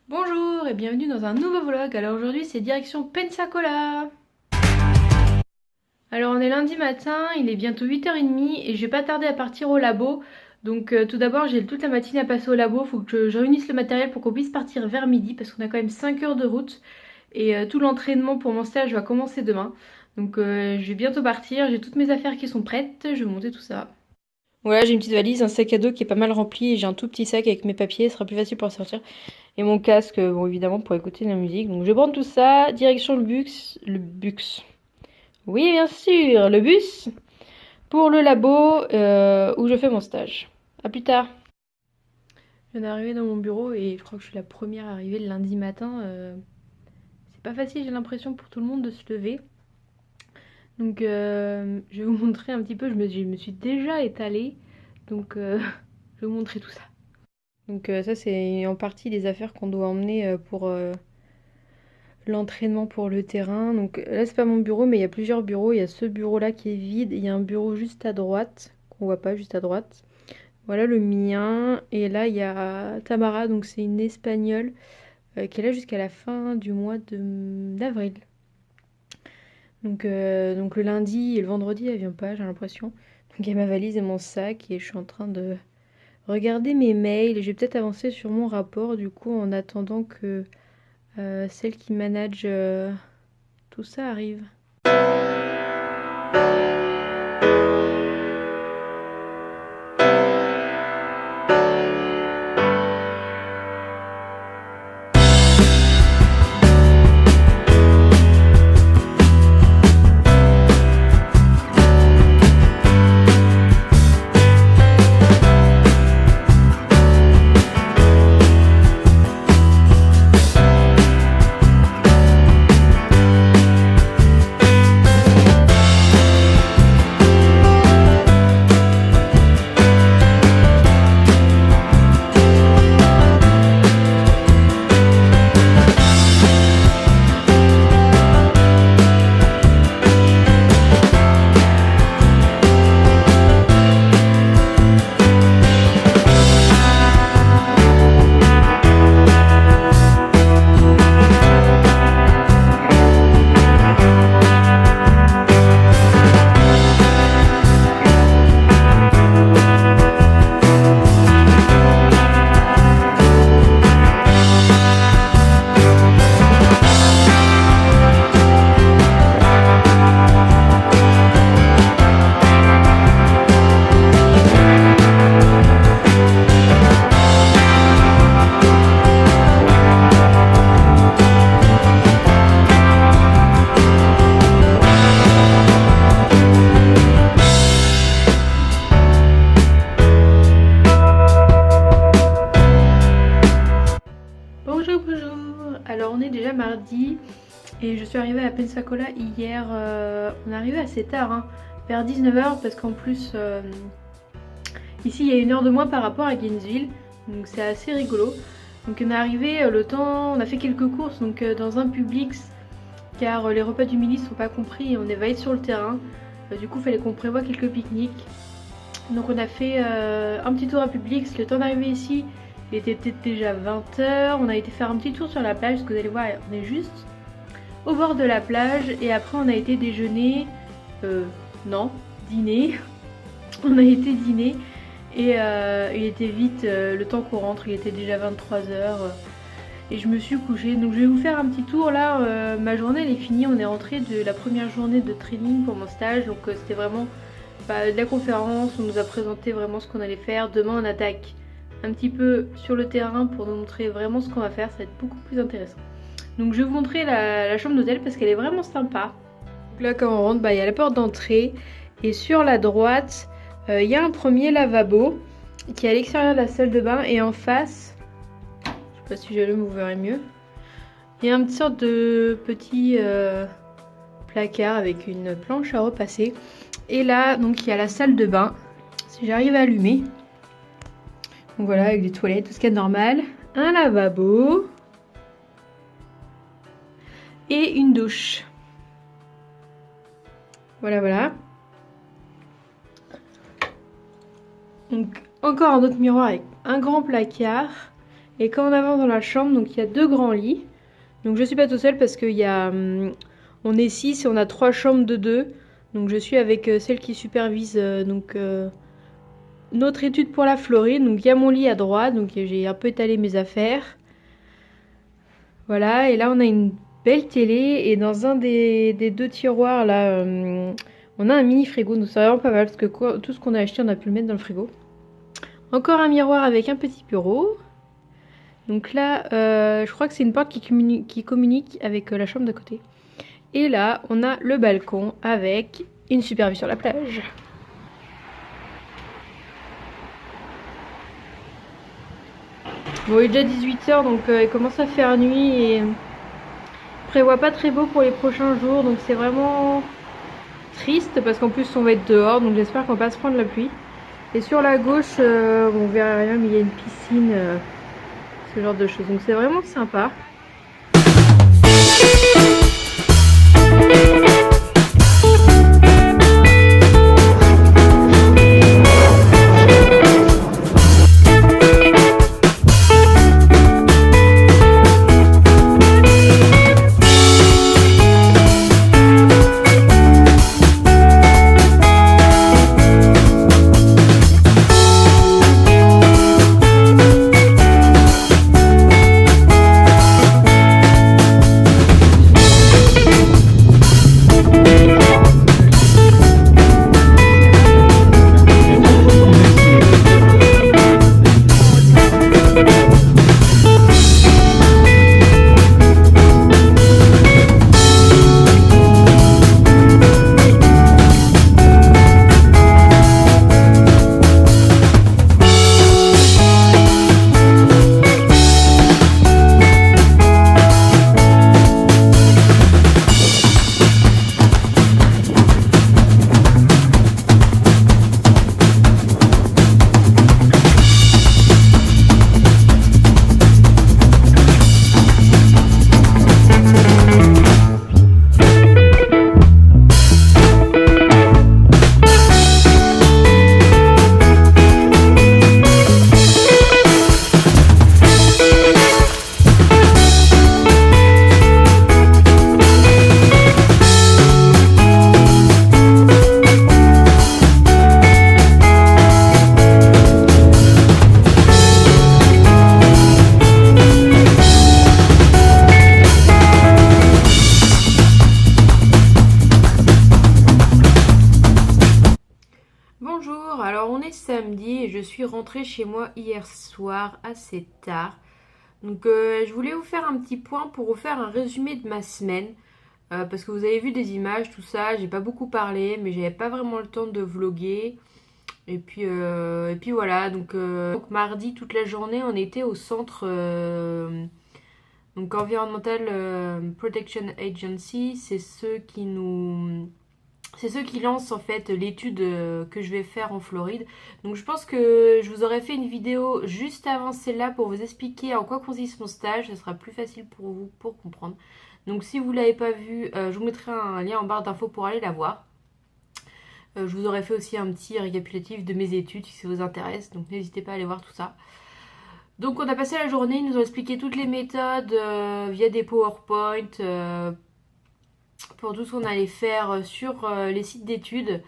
Bonjour et bienvenue dans un nouveau vlog. Alors aujourd'hui c'est direction Pensacola. Alors on est lundi matin, il est bientôt 8h30 et je vais pas tarder à partir au labo. Donc tout d'abord j'ai toute la matinée à passer au labo, faut que je réunisse le matériel pour qu'on puisse partir vers midi parce qu'on a quand même 5 heures de route. Et tout l'entraînement pour mon stage va commencer demain. Donc je vais bientôt partir, j'ai toutes mes affaires qui sont prêtes, je vais monter tout ça. Voilà, j'ai une petite valise, un sac à dos qui est pas mal rempli et j'ai un tout petit sac avec mes papiers, ce sera plus facile pour sortir. Et mon casque, bon évidemment pour écouter de la musique. Donc je vais prendre tout ça, direction le bus. Le bus. Oui bien sûr, le bus pour le labo où je fais mon stage. A plus tard. Je viens d'arriver dans mon bureau et je crois que je suis la première arrivée le lundi matin. C'est pas facile j'ai l'impression pour tout le monde de se lever. Donc je vais vous montrer un petit peu, je me suis déjà étalée. Donc je vais vous montrer tout ça. Donc ça c'est en partie les affaires qu'on doit emmener pour l'entraînement pour le terrain. Donc là, c'est pas mon bureau, mais il y a plusieurs bureaux. Il y a ce bureau-là qui est vide. Il y a un bureau juste à droite, qu'on voit pas, juste à droite. Voilà le mien. Et là, il y a Tamara, donc c'est une Espagnole qui est là jusqu'à la fin du mois d'avril. Donc le lundi et le vendredi, elle vient pas, j'ai l'impression. Donc il y a ma valise et mon sac et je suis en train de regarder mes mails. Je vais peut-être avancer sur mon rapport du coup en attendant que celle qui manage tout ça arrive. Bonjour, bonjour. Alors on est déjà mardi et je suis arrivée à Pensacola hier. On est arrivé assez tard, hein, vers 19h parce qu'en plus ici il y a une heure de moins par rapport à Gainesville, donc c'est assez rigolo. Donc on est arrivé le temps, on a fait quelques courses donc dans un Publix car les repas du midi ne sont pas compris et on est vaillé sur le terrain. Du coup il fallait qu'on prévoie quelques pique-niques. Donc on a fait un petit tour à Publix, le temps d'arriver ici. Il était peut-être déjà 20h, on a été faire un petit tour sur la plage, parce que vous allez voir, on est juste au bord de la plage, et après on a été déjeuner, non, dîner, on a été dîner, et il était vite, le temps qu'on rentre, il était déjà 23h, et je me suis couchée. Donc je vais vous faire un petit tour là, ma journée elle est finie, on est rentré de la première journée de training pour mon stage, donc c'était vraiment de la conférence, on nous a présenté vraiment ce qu'on allait faire. Demain on attaque un petit peu sur le terrain pour nous montrer vraiment ce qu'on va faire, ça va être beaucoup plus intéressant. Donc je vais vous montrer la chambre d'hôtel parce qu'elle est vraiment sympa. Donc là quand on rentre, il y a la porte d'entrée et sur la droite, il y a un premier lavabo qui est à l'extérieur de la salle de bain et en face, je sais pas si j'allume vous verrez mieux, il y a une sorte de petit placard avec une planche à repasser. Et là donc il y a la salle de bain, si j'arrive à allumer. Donc voilà, avec des toilettes, tout ce qu'il y a de normal. Un lavabo. Et une douche. Voilà, voilà. Donc encore un autre miroir avec un grand placard. Et quand on avance dans la chambre, donc il y a 2 grands lits. Donc je suis pas toute seule parce qu'il y a, on est 6 et on a 3 chambres de 2. Donc je suis avec celle qui supervise notre étude pour la Floride. Donc il y a mon lit à droite, donc j'ai un peu étalé mes affaires. Voilà, et là on a une belle télé et dans un des 2 tiroirs là, on a un mini frigo. Donc c'est vraiment pas mal parce que tout ce qu'on a acheté on a pu le mettre dans le frigo. Encore un miroir avec un petit bureau. Donc là, je crois que c'est une porte qui communique avec la chambre d'à côté. Et là, on a le balcon avec une super vue sur la plage. Bon, il est déjà 18h, donc il commence à faire nuit et prévoit pas très beau pour les prochains jours. Donc c'est vraiment triste parce qu'en plus on va être dehors, donc j'espère qu'on va pas se prendre la pluie. Et sur la gauche, on verra rien, mais il y a une piscine, ce genre de choses. Donc c'est vraiment sympa. Bonjour, alors on est samedi et je suis rentrée chez moi hier soir assez tard. Donc je voulais vous faire un petit point pour vous faire un résumé de ma semaine. Parce que vous avez vu des images, tout ça, j'ai pas beaucoup parlé, mais j'avais pas vraiment le temps de vlogger. Et puis voilà, donc mardi toute la journée on était au centre donc Environmental Protection Agency, c'est ceux qui lancent en fait l'étude que je vais faire en Floride. Donc je pense que je vous aurais fait une vidéo juste avant celle-là pour vous expliquer en quoi consiste mon stage. Ce sera plus facile pour vous pour comprendre. Donc si vous ne l'avez pas vue, je vous mettrai un lien en barre d'infos pour aller la voir. Je vous aurais fait aussi un petit récapitulatif de mes études si ça vous intéresse. Donc n'hésitez pas à aller voir tout ça. Donc on a passé la journée, ils nous ont expliqué toutes les méthodes via des PowerPoint pour tout ce qu'on allait faire sur les sites d'études.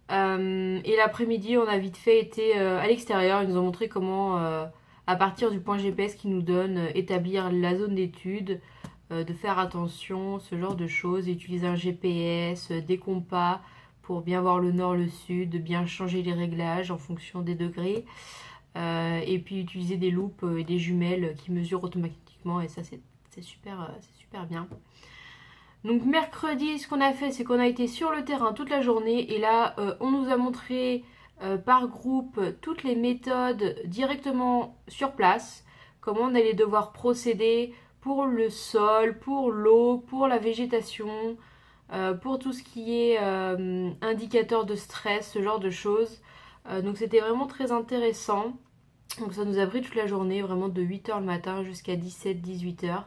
Et l'après-midi, on a vite fait été à l'extérieur. Ils nous ont montré comment, à partir du point GPS qu'ils nous donnent, établir la zone d'études, de faire attention, ce genre de choses, utiliser un GPS, des compas pour bien voir le nord, le sud, de bien changer les réglages en fonction des degrés. Et puis utiliser des loupes et des jumelles qui mesurent automatiquement, et ça c'est super bien. Donc mercredi, ce qu'on a fait, c'est qu'on a été sur le terrain toute la journée, et là on nous a montré par groupe toutes les méthodes directement sur place, comment on allait devoir procéder pour le sol, pour l'eau, pour la végétation, pour tout ce qui est indicateur de stress, ce genre de choses. Donc c'était vraiment très intéressant. Donc ça nous a pris toute la journée, vraiment de 8h le matin jusqu'à 17-18h.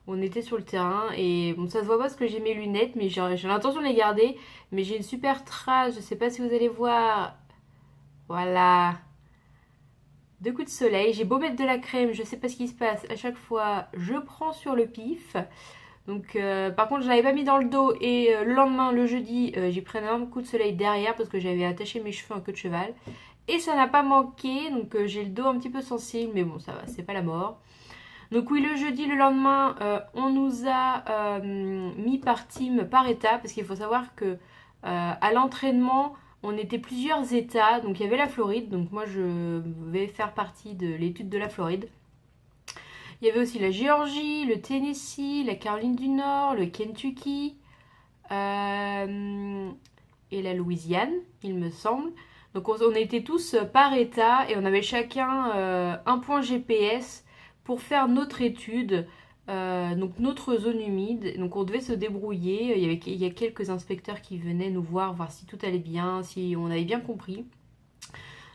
On était sur le terrain et bon, ça se voit pas parce que j'ai mes lunettes, mais j'ai l'intention de les garder. Mais j'ai une super trace, je sais pas si vous allez voir. Voilà. deux coups de soleil. J'ai beau mettre de la crème, je sais pas ce qui se passe. À chaque fois, je prends sur le pif. Donc, par contre, je l'avais pas mis dans le dos et le lendemain, le jeudi, j'ai pris un énorme coup de soleil derrière parce que j'avais attaché mes cheveux en queue de cheval. Et ça n'a pas manqué, donc j'ai le dos un petit peu sensible, mais bon, ça va, c'est pas la mort. Donc oui, le jeudi, le lendemain, on nous a mis par team, par état, parce qu'il faut savoir que à l'entraînement, on était plusieurs états. Donc il y avait la Floride, donc moi je vais faire partie de l'étude de la Floride. Il y avait aussi la Géorgie, le Tennessee, la Caroline du Nord, le Kentucky et la Louisiane, il me semble. Donc on était tous par état et on avait chacun un point GPS pour faire notre étude, donc notre zone humide. Donc on devait se débrouiller. Il y a quelques inspecteurs qui venaient nous voir si tout allait bien, si on avait bien compris.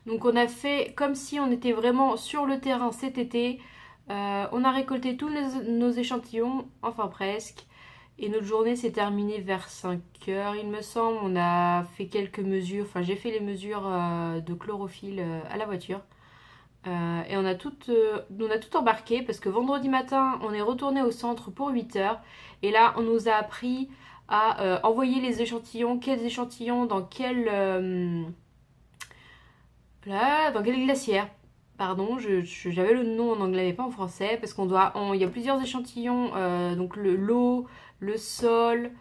Donc on a fait comme si on était vraiment sur le terrain cet été. On a récolté tous nos échantillons, enfin presque. Et notre journée s'est terminée vers 5 heures, il me semble. On a fait quelques mesures, enfin j'ai fait les mesures de chlorophylle à la voiture. Et on a tout embarqué parce que vendredi matin, on est retourné au centre pour 8 heures. Et là, on nous a appris à envoyer les échantillons, quels échantillons, dans quelle glacière. Pardon, j'avais le nom en anglais mais pas en français parce il y a plusieurs échantillons, donc l'eau, le sol,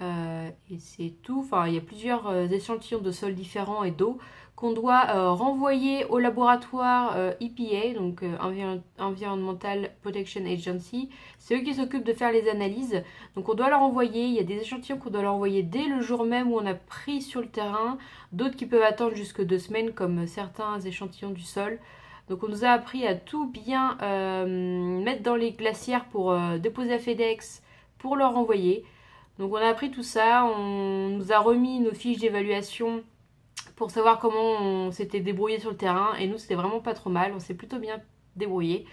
et c'est tout. Enfin, il y a plusieurs échantillons de sol différents et d'eau qu'on doit renvoyer au laboratoire EPA, donc Environmental Protection Agency. C'est eux qui s'occupent de faire les analyses. Donc on doit leur envoyer, il y a des échantillons qu'on doit leur envoyer dès le jour même où on a pris sur le terrain, d'autres qui peuvent attendre jusque 2 semaines comme certains échantillons du sol. Donc on nous a appris à tout bien mettre dans les glacières pour déposer à FedEx pour leur envoyer. Donc on a appris tout ça, on nous a remis nos fiches d'évaluation pour savoir comment on s'était débrouillé sur le terrain. Et nous, c'était vraiment pas trop mal, on s'est plutôt bien débrouillé.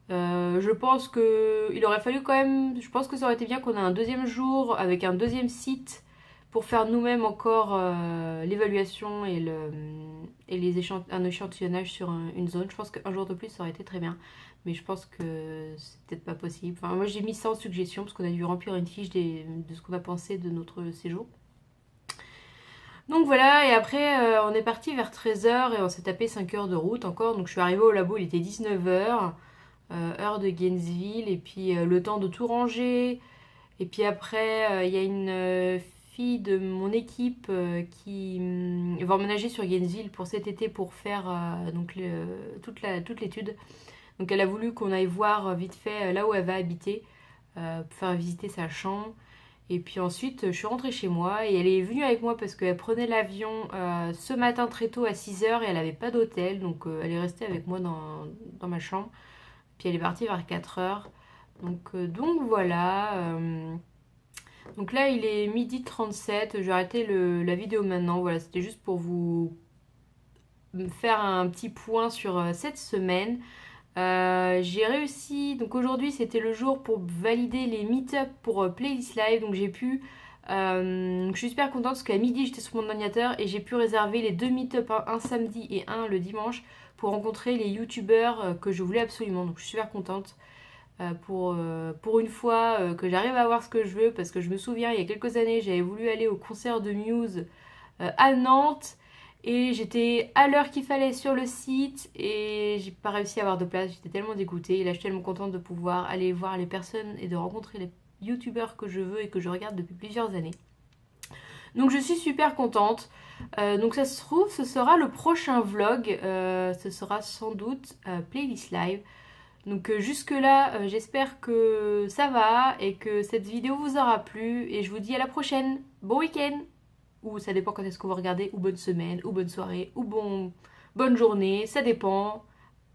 Je pense que il aurait fallu quand même, je pense que ça aurait été bien qu'on ait un deuxième jour avec un deuxième site pour faire nous-mêmes encore l'évaluation et un échantillonnage sur une zone. Je pense qu'un jour de plus, ça aurait été très bien. Mais je pense que c'est peut-être pas possible. Enfin, moi, j'ai mis ça en suggestion parce qu'on a dû remplir une fiche de ce qu'on a pensé de notre séjour. Donc voilà, et après, on est parti vers 13 heures et on s'est tapé 5 heures de route encore. Donc je suis arrivée au labo, il était 19 heures, heure de Gainesville, et puis le temps de tout ranger. Et puis après, il y a une fille de mon équipe qui va emménager sur Gainesville pour cet été pour faire donc toute l'étude. Donc elle a voulu qu'on aille voir vite fait là où elle va habiter, pour faire visiter sa chambre. Et puis ensuite, je suis rentrée chez moi et elle est venue avec moi parce qu'elle prenait l'avion ce matin très tôt à 6 heures et elle n'avait pas d'hôtel. Donc elle est restée avec moi dans ma chambre. Puis elle est partie vers 4 heures. Donc voilà. Donc là, il est 12h37. Je vais arrêter la vidéo maintenant. Voilà, c'était juste pour vous faire un petit point sur cette semaine. J'ai réussi, donc aujourd'hui c'était le jour pour valider les meet-up pour Playlist Live, donc j'ai pu, donc je suis super contente parce qu'à midi j'étais sur mon ordinateur et j'ai pu réserver les 2 meet-up, un samedi et un le dimanche, pour rencontrer les youtubeurs que je voulais absolument, donc je suis super contente pour une fois que j'arrive à avoir ce que je veux, parce que je me souviens il y a quelques années j'avais voulu aller au concert de Muse à Nantes. Et j'étais à l'heure qu'il fallait sur le site et j'ai pas réussi à avoir de place. J'étais tellement dégoûtée. Et là, je suis tellement contente de pouvoir aller voir les personnes et de rencontrer les youtubeurs que je veux et que je regarde depuis plusieurs années. Donc je suis super contente. Donc ça se trouve, ce sera le prochain vlog. Ce sera sans doute Playlist Live. Donc jusque là, j'espère que ça va et que cette vidéo vous aura plu. Et je vous dis à la prochaine. Bon week-end! Ou ça dépend quand est-ce que vous regardez, ou bonne semaine, ou bonne soirée, ou bonne journée, ça dépend.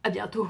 À bientôt.